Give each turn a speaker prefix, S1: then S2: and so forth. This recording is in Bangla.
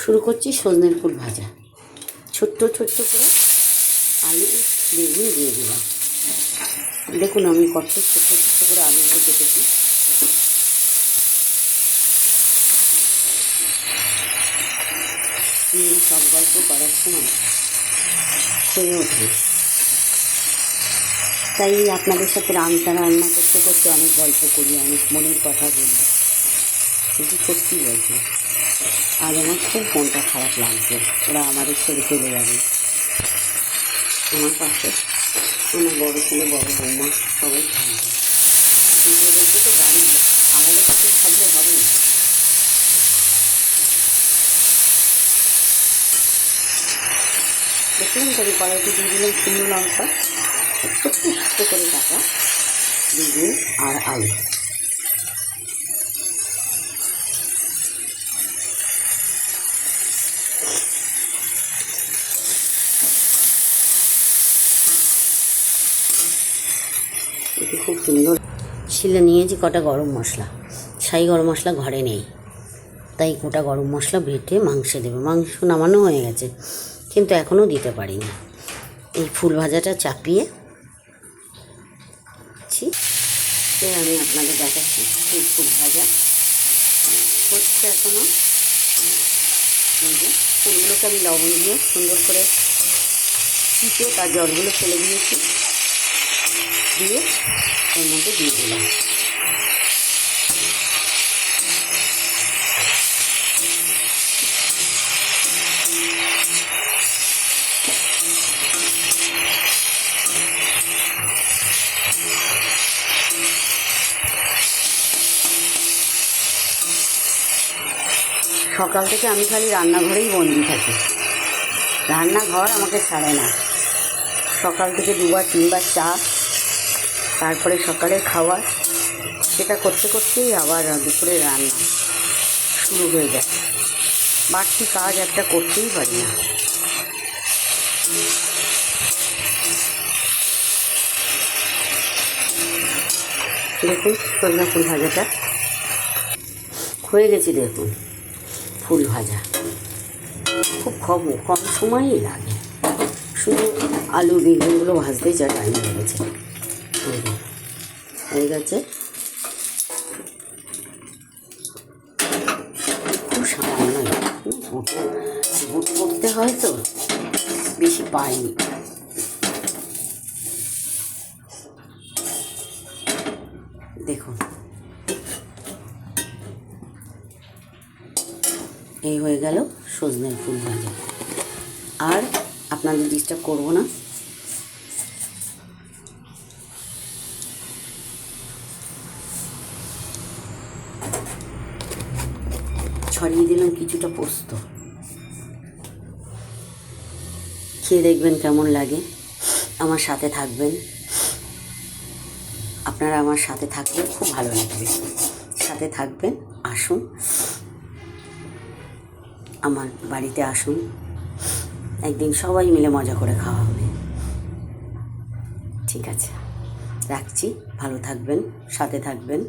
S1: শুরু করছি সজনের ফুল ভাজা। ছোট্ট ছোট্ট করে আলু বেগুন দিয়ে দিলাম। দেখুন আমি কত ছোট্ট ছোট্ট করে আলুগুলো কেটেছি। সব গল্প করার সময় হয়ে ওঠে, তাই আপনাদের সাথে রান্না করতে করতে অনেক গল্প করি, অনেক মনের কথা বলি। কিন্তু সত্যি বলছি, আজ আমার খুব মনটা খারাপ লাগছে। ওরা আমাদের ছেড়ে চলে যাবে। আমার পাশে আমার বড় ছেলে, বড় বৌমা সবাই থাকবে। কিন্তু দেখবো তো বাড়ি আলাদা কিছু থাকলে হবে না। দেখলাম তবে কড়াইতে দিয়ে দিলাম শুকনো লঙ্কা, ছোট্ট ছোট্ট করে কাটা বেগুন আর আলু। এটি খুব সুন্দর। শিলে নিয়েছি কটা গরম মশলা। শাহি গরম মশলা ঘরে নেই, তাই গোটা গরম মশলা বেটে মাংসে দেবে। মাংস নামানো হয়ে গেছে, কিন্তু এখনও দিতে পারিনি। এই ফুল ভাজাটা চাপিয়ে আমি আপনাদের দেখাচ্ছি। এই ফুল ভাজা হচ্ছে এখনও। এই যে ফুলগুলোকে আমি লবণ দিয়ে সুন্দর করে চিপে তার জলগুলো ফেলে দিয়েছি, দিয়ে এর মধ্যে দিয়ে দিলাম। সকাল থেকে আমি খালি রান্নাঘরেই বন্দি থাকি। রান্নাঘর আমাকে ছাড়ে না। সকাল থেকে দুবার তিনবার চা, তারপরে সকালের খাবার, সেটা করতে করতেই আবার দুপুরে রান্না শুরু হয়ে যায়। বাড়তি কাজ একটা করতেই পারি না। দেখুন সজনা ফুল ভাজাটা হয়ে গেছে। দেখুন ফুল ভাজা খুব কম সময়ই লাগে। শুধু আলু বেগুনগুলো ভাজতেই যা টাইম লেগেছে। হয়ে গেছে খুব সামান্য। বুট করতে হয় তো, বেশি পাইনি। দেখুন এই হয়ে গেল সজনের ফুল ভাজা। আর আপনাদের ডিস্টার্ব করবো না। ছড়িয়ে দিলাম কিছুটা পোস্ত। খেয়ে দেখবেন কেমন লাগে। আমার সাথে থাকবেন। আপনারা আমার সাথে থাকলে খুব ভালো লাগবে। সাথে থাকবেন, আসুন আমার বাড়িতে, আসুন একদিন সবাই মিলে মজা করে খাওয়া হবে। ঠিক আছে, রাখছি। ভালো থাকবেন, সাথে থাকবেন।